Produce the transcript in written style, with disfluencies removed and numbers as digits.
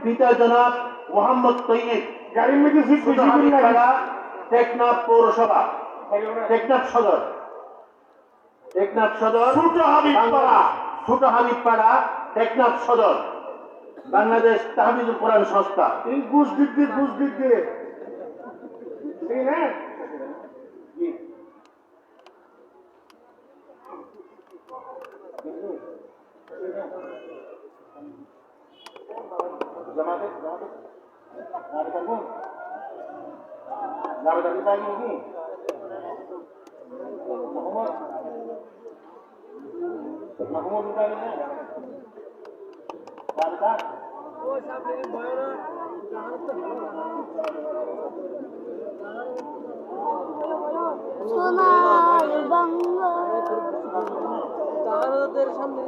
পিতা জনাব মোহাম্মদ তৈয়ব, গাড়ির মধ্যে সিট বেশি করে রাখি। পাড়া টেকনাফ পৌরসভা, টেকনাফ সদর, টেকনাফ সদর, ছোট হাবিবপাড়া। ছোট হাবিবপাড়া, টেকনাফ সদর, বাংলাদেশ তাহফিজুল কোরআন সংস্থা। এই ঘুষ দিতে ঠিক না? সোনার বাংলা সামনে